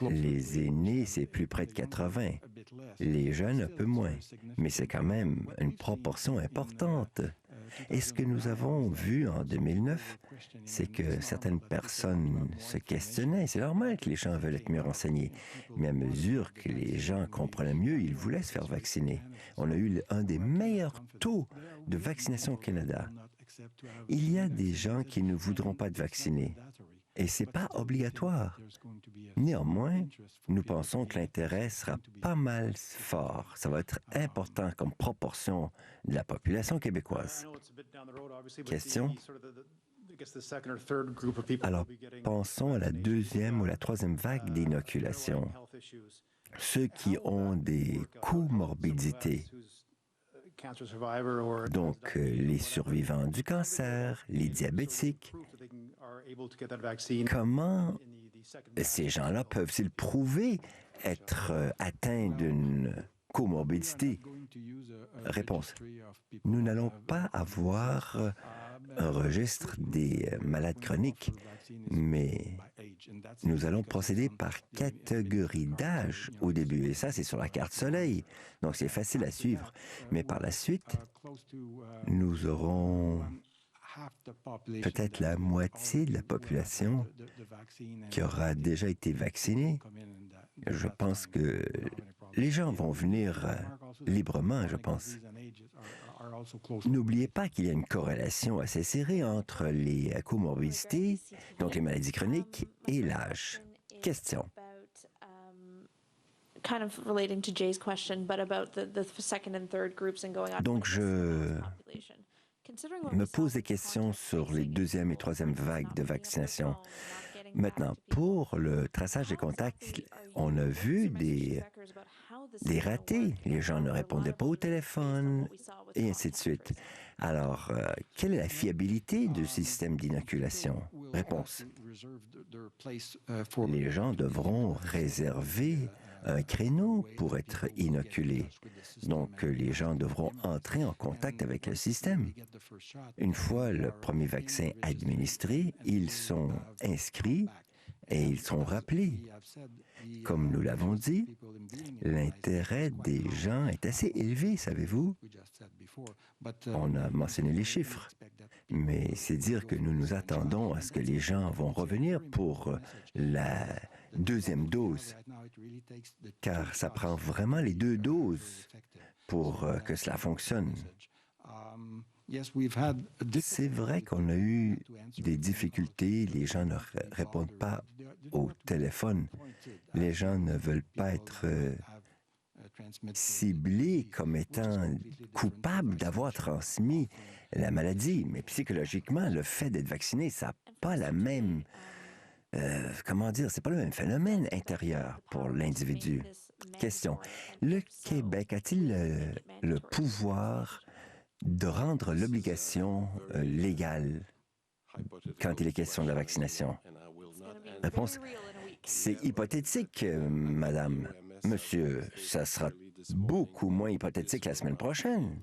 Les aînés, c'est plus près de 80. Les jeunes, un peu moins. Mais c'est quand même une proportion importante. Et ce que nous avons vu en 2009, c'est que certaines personnes se questionnaient. C'est normal que les gens veulent être mieux renseignés. Mais à mesure que les gens comprenaient mieux, ils voulaient se faire vacciner. On a eu un des meilleurs taux de vaccination au Canada. Il y a des gens qui ne voudront pas être vaccinés. Et ce n'est pas obligatoire. Néanmoins, nous pensons que l'intérêt sera pas mal fort. Ça va être important comme proportion de la population québécoise. Question? Alors, pensons à la 2e ou la 3e vague d'inoculation. Ceux qui ont des comorbidités, donc les survivants du cancer, les diabétiques. Comment ces gens-là peuvent-ils prouver être atteints d'une comorbidité? Réponse. Nous n'allons pas avoir un registre des malades chroniques, mais nous allons procéder par catégorie d'âge au début. Et ça, c'est sur la carte soleil. Donc, c'est facile à suivre. Mais par la suite, nous aurons peut-être la moitié de la population qui aura déjà été vaccinée. Je pense que les gens vont venir librement, je pense. N'oubliez pas qu'il y a une corrélation assez serrée entre les comorbidités, donc les maladies chroniques, et l'âge. Question. kind of relating to Jay's question, but about the second and third groups and going on. Donc, je me pose des questions sur les deuxième et troisième vagues de vaccination. Maintenant, pour le traçage des contacts, on a vu des ratés. Les gens ne répondaient pas au téléphone et ainsi de suite. Alors, quelle est la fiabilité du système d'inoculation? Réponse. Les gens devront réserver un créneau pour être inoculés. Donc, les gens devront entrer en contact avec le système. Une fois le premier vaccin administré, ils sont inscrits et ils sont rappelés. Comme nous l'avons dit, l'intérêt des gens est assez élevé, savez-vous? On a mentionné les chiffres, mais c'est dire que nous nous attendons à ce que les gens vont revenir pour la deuxième dose, car ça prend vraiment les 2 doses pour que cela fonctionne. C'est vrai qu'on a eu des difficultés, les gens ne répondent pas au téléphone, les gens ne veulent pas être ciblés comme étant coupables d'avoir transmis la maladie, mais psychologiquement, le fait d'être vacciné, ça n'a pas la même... comment dire, c'est pas le même phénomène intérieur pour l'individu. Question. Le Québec a-t-il le pouvoir de rendre l'obligation légale quand il est question de la vaccination? Réponse. C'est hypothétique, madame. Monsieur, ça sera beaucoup moins hypothétique la semaine prochaine.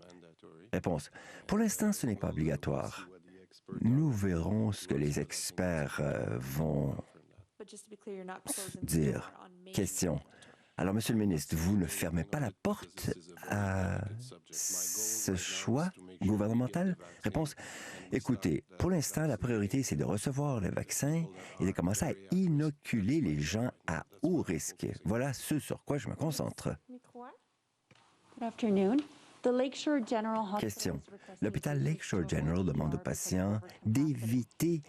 Réponse. Pour l'instant, ce n'est pas obligatoire. Nous verrons ce que les experts vont dire. Question. Alors, Monsieur le ministre, vous ne fermez pas la porte à ce choix gouvernemental? Réponse. Écoutez, pour l'instant, la priorité, c'est de recevoir le vaccin et de commencer à inoculer les gens à haut risque. Voilà ce sur quoi je me concentre. Question. L'hôpital Lakeshore General demande aux patients d'éviter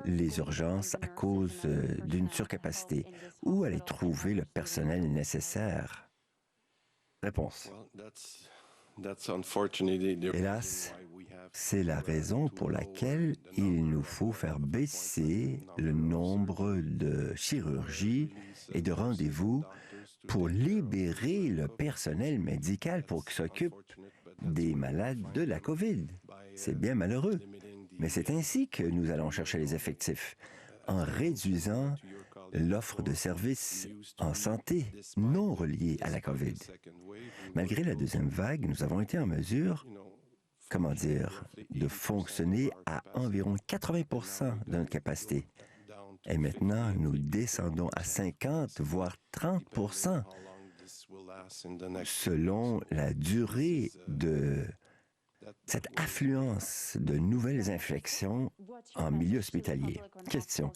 les urgences à cause d'une surcapacité. Où aller trouver le personnel nécessaire? Réponse. Hélas, c'est la raison pour laquelle il nous faut faire baisser le nombre de chirurgies et de rendez-vous pour libérer le personnel médical pour qu'il s'occupe des malades de la COVID. C'est bien malheureux, mais c'est ainsi que nous allons chercher les effectifs, en réduisant l'offre de services en santé non reliés à la COVID. Malgré la deuxième vague, nous avons été en mesure, comment dire, de fonctionner à environ 80% de notre capacité. Et maintenant, nous descendons à 50, voire 30%, selon la durée de cette affluence de nouvelles infections en milieu hospitalier. Question.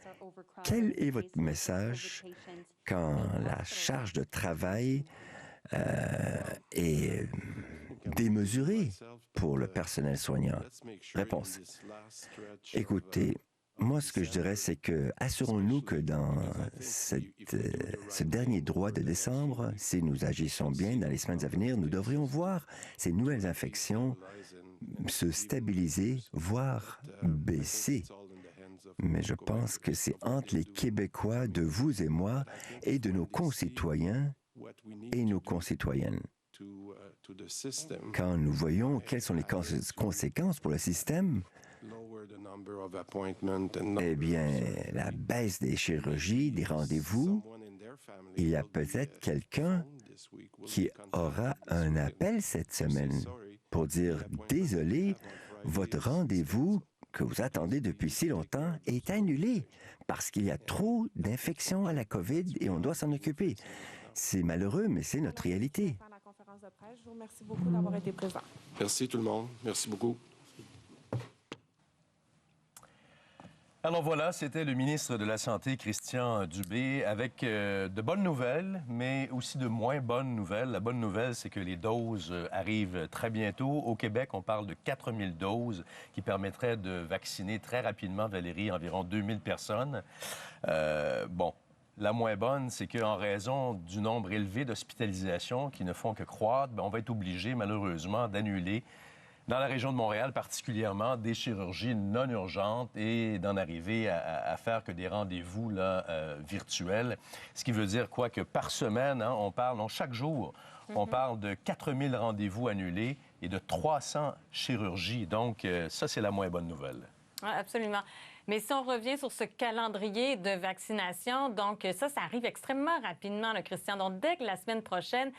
Quel est votre message quand la charge de travail est démesurée pour le personnel soignant? Réponse. Écoutez, moi, ce que je dirais, c'est que assurons-nous que dans ce dernier droit de décembre, si nous agissons bien dans les semaines à venir, nous devrions voir ces nouvelles infections se stabiliser, voire baisser. Mais je pense que c'est entre les Québécois, de vous et moi, et de nos concitoyens et nos concitoyennes. Quand nous voyons quelles sont les conséquences pour le système, eh bien, la baisse des chirurgies, des rendez-vous, il y a peut-être quelqu'un qui aura un appel cette semaine pour dire « Désolé, votre rendez-vous que vous attendez depuis si longtemps est annulé parce qu'il y a trop d'infections à la COVID et on doit s'en occuper. » C'est malheureux, mais c'est notre réalité. Je vous remercie beaucoup d'avoir été présent. Merci tout le monde. Merci beaucoup. Alors voilà, c'était le ministre de la Santé, Christian Dubé, avec de bonnes nouvelles, mais aussi de moins bonnes nouvelles. La bonne nouvelle, c'est que les doses arrivent très bientôt. Au Québec, on parle de 4000 doses qui permettraient de vacciner très rapidement, Valérie, environ 2000 personnes. Bon, La moins bonne, c'est qu'en raison du nombre élevé d'hospitalisations qui ne font que croître, on va être obligé, malheureusement, d'annuler, dans la région de Montréal particulièrement, des chirurgies non urgentes et d'en arriver à faire que des rendez-vous là, virtuels. Ce qui veut dire quoi? Que par semaine, on parle, chaque jour, on parle de 4000 rendez-vous annulés et de 300 chirurgies. Donc, ça, c'est la moins bonne nouvelle. Oui, absolument. Mais si on revient sur ce calendrier de vaccination, donc ça arrive extrêmement rapidement, là, Christian. Donc, dès que la semaine prochaine,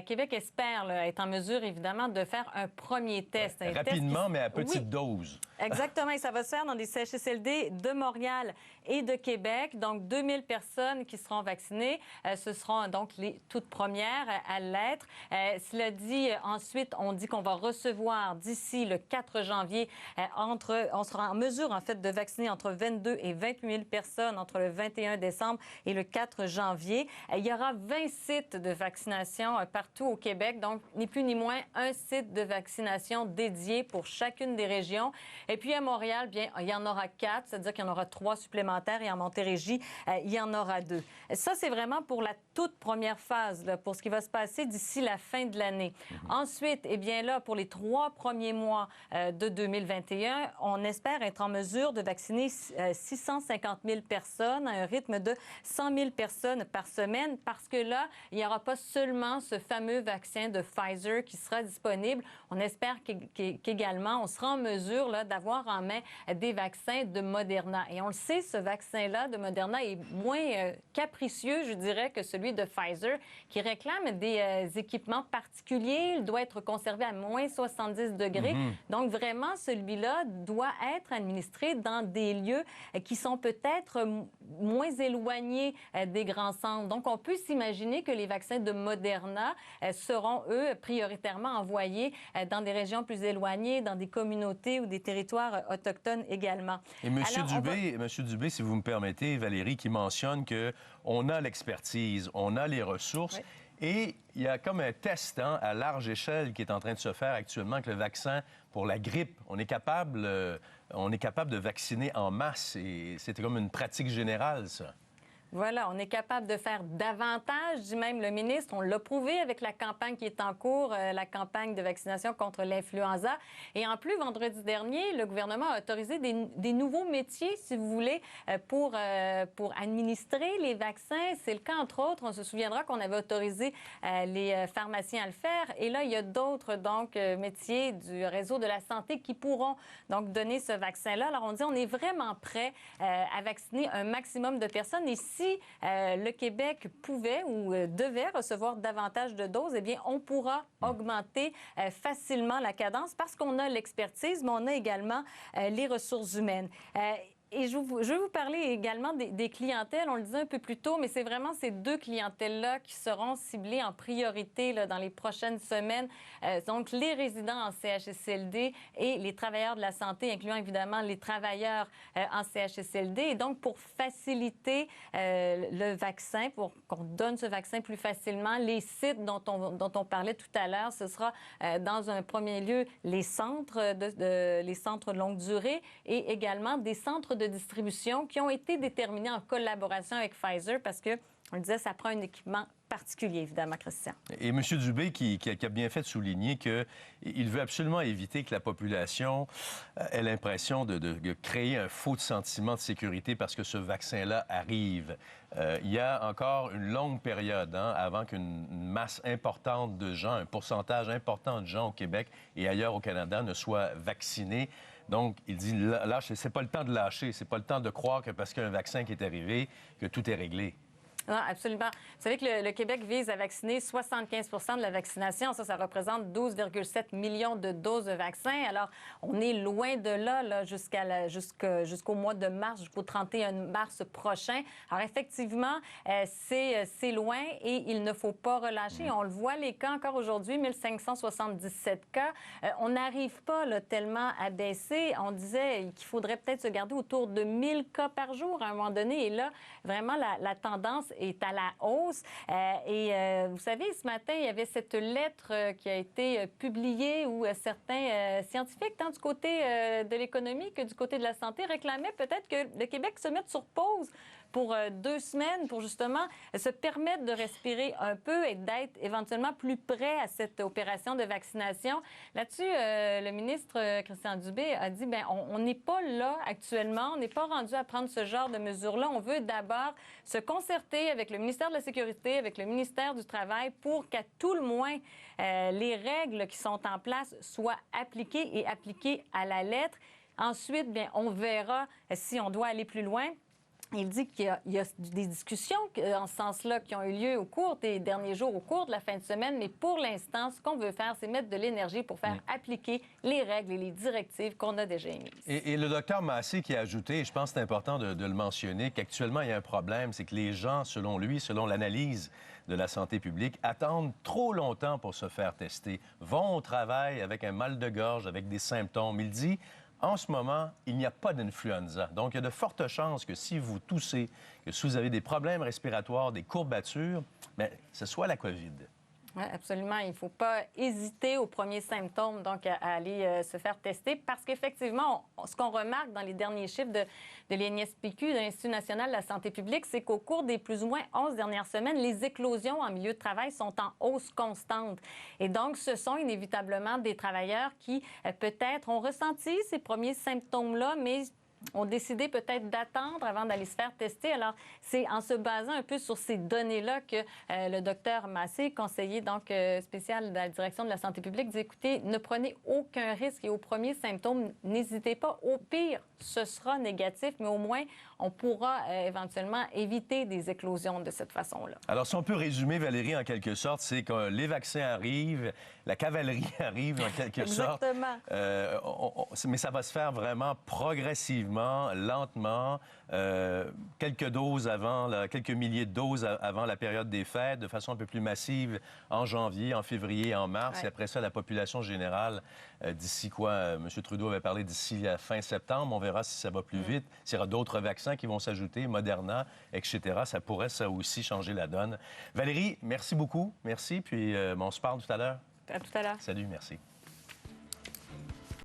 Québec espère là, être en mesure, évidemment, de faire un premier test. Rapidement, mais à petite dose. Exactement. Et ça va se faire dans des CHSLD de Montréal et de Québec. Donc, 2000 personnes qui seront vaccinées. Ce seront donc les toutes premières à l'être. Cela dit, ensuite, on dit qu'on va recevoir d'ici le 4 janvier, on sera en mesure, en fait, de vacciner entre 22 et 28 000 personnes entre le 21 décembre et le 4 janvier. Il y aura 20 sites de vaccination partout au Québec, donc ni plus ni moins un site de vaccination dédié pour chacune des régions. Et puis à Montréal, bien, il y en aura 4, c'est-à-dire qu'il y en aura 3 supplémentaires et en Montérégie, il y en aura 2. Ça, c'est vraiment pour la toute première phase, là, pour ce qui va se passer d'ici la fin de l'année. Ensuite, eh bien là, pour les 3 premiers mois de 2021, on espère être en mesure de vacciner 650 000 personnes à un rythme de 100 000 personnes par semaine parce que là, il n'y aura pas seulement ce fameux vaccin de Pfizer qui sera disponible. On espère qu'également, on sera en mesure d'avoir en main des vaccins de Moderna. Et on le sait, ce vaccin-là de Moderna est moins capricieux, je dirais, que celui de Pfizer qui réclame des équipements particuliers. Il doit être conservé à moins 70 degrés. Donc, vraiment, celui-là doit être administré dans des lieux qui sont peut-être moins éloignés des grands centres. Donc, on peut s'imaginer que les vaccins de Moderna seront, eux, prioritairement envoyés dans des régions plus éloignées, dans des communautés ou des territoires autochtones également. Et M. Dubé, si vous me permettez, Valérie, qui mentionne qu'on a l'expertise, on a les ressources. Oui. Et il y a comme un test à large échelle qui est en train de se faire actuellement avec le vaccin pour la grippe. On est capable de vacciner en masse et c'est comme une pratique générale, ça. Voilà, on est capable de faire davantage, dit même le ministre. On l'a prouvé avec la campagne qui est en cours, la campagne de vaccination contre l'influenza. Et en plus, vendredi dernier, le gouvernement a autorisé des nouveaux métiers, si vous voulez, pour administrer les vaccins. C'est le cas, entre autres, on se souviendra qu'on avait autorisé les pharmaciens à le faire. Et là, il y a d'autres, donc, métiers du réseau de la santé qui pourront, donc, donner ce vaccin-là. Alors, on dit, on est vraiment prêt à vacciner un maximum de personnes. Et si le Québec pouvait ou devait recevoir davantage de doses, eh bien, on pourra augmenter facilement la cadence parce qu'on a l'expertise, mais on a également les ressources humaines. Et je veux vous parler également des clientèles. On le disait un peu plus tôt, mais c'est vraiment ces deux clientèles-là qui seront ciblées en priorité là, dans les prochaines semaines. Donc, les résidents en CHSLD et les travailleurs de la santé, incluant évidemment les travailleurs en CHSLD. Et donc, pour faciliter le vaccin, pour qu'on donne ce vaccin plus facilement, les sites dont on parlait tout à l'heure, ce sera dans un premier lieu les centres les centres de longue durée et également des centres de distribution qui ont été déterminés en collaboration avec Pfizer parce que, on le disait, ça prend un équipement particulier, évidemment, Christian. Et M. Dubé qui a bien fait de souligner qu'il veut absolument éviter que la population ait l'impression de créer un faux sentiment de sécurité parce que ce vaccin-là arrive. Il y a encore une longue période avant qu'une masse importante de gens, un pourcentage important de gens au Québec et ailleurs au Canada ne soient vaccinés. Donc, il dit, c'est pas le temps de lâcher, c'est pas le temps de croire que parce qu'il y a un vaccin qui est arrivé, que tout est réglé. Non, absolument. Vous savez que le Québec vise à vacciner 75 % de la vaccination. Ça représente 12,7 millions de doses de vaccins. Alors, on est loin de là jusqu'au mois de mars, jusqu'au 31 mars prochain. Alors, effectivement, c'est loin et il ne faut pas relâcher. On le voit, les cas encore aujourd'hui, 1577 cas. On n'arrive pas tellement à baisser. On disait qu'il faudrait peut-être se garder autour de 1000 cas par jour à un moment donné. Et là, vraiment, la tendance est à la hausse. Vous savez, ce matin, il y avait cette lettre qui a été publiée où certains scientifiques, tant du côté de l'économie que du côté de la santé, réclamaient peut-être que le Québec se mette sur pause pour 2 semaines pour justement se permettre de respirer un peu et d'être éventuellement plus prêt à cette opération de vaccination. Là-dessus, le ministre Christian Dubé a dit, bien, on n'est pas là actuellement, on n'est pas rendu à prendre ce genre de mesures-là. On veut d'abord se concerter avec le ministère de la Sécurité, avec le ministère du Travail pour qu'à tout le moins, les règles qui sont en place soient appliquées et appliquées à la lettre. Ensuite, bien, on verra si on doit aller plus loin. Il dit qu'il y a des discussions en ce sens-là qui ont eu lieu au cours des derniers jours, au cours de la fin de semaine, mais pour l'instant, ce qu'on veut faire, c'est mettre de l'énergie pour faire appliquer les règles et les directives qu'on a déjà émises. Et le docteur Massé qui a ajouté, et je pense que c'est important de le mentionner, qu'actuellement, il y a un problème, c'est que les gens, selon lui, selon l'analyse de la santé publique, attendent trop longtemps pour se faire tester, vont au travail avec un mal de gorge, avec des symptômes. Il dit... En ce moment, il n'y a pas d'influenza. Donc, il y a de fortes chances que si vous toussez, que si vous avez des problèmes respiratoires, des courbatures, bien, ce soit la COVID. Oui, absolument. Il ne faut pas hésiter aux premiers symptômes, donc à aller se faire tester, parce qu'effectivement, ce qu'on remarque dans les derniers chiffres de l'INSPQ, de l'Institut national de la santé publique, c'est qu'au cours des plus ou moins 11 dernières semaines, les éclosions en milieu de travail sont en hausse constante. Et donc, ce sont inévitablement des travailleurs qui, peut-être, ont ressenti ces premiers symptômes-là, mais ont décidé peut-être d'attendre avant d'aller se faire tester. Alors, c'est en se basant un peu sur ces données-là que le docteur Massé, conseiller donc spécial de la direction de la santé publique, dit, écoutez, ne prenez aucun risque et aux premiers symptômes, n'hésitez pas. Au pire, ce sera négatif, mais au moins, on pourra éventuellement éviter des éclosions de cette façon-là. Alors, si on peut résumer, Valérie, en quelque sorte, c'est que les vaccins arrivent, la cavalerie arrive, en quelque sorte. Exactement. Mais ça va se faire vraiment progressivement, lentement, quelques doses avant, quelques milliers de doses avant la période des fêtes, de façon un peu plus massive en janvier, en février, en mars. Et après ça, la population générale, d'ici quoi? M. Trudeau avait parlé d'ici la fin septembre. On verra si ça va plus vite. S'il y aura d'autres vaccins qui vont s'ajouter, Moderna, etc. Ça pourrait, ça aussi, changer la donne. Valérie, merci beaucoup. Merci. Puis, on se parle tout à l'heure. À tout à l'heure. Salut, merci.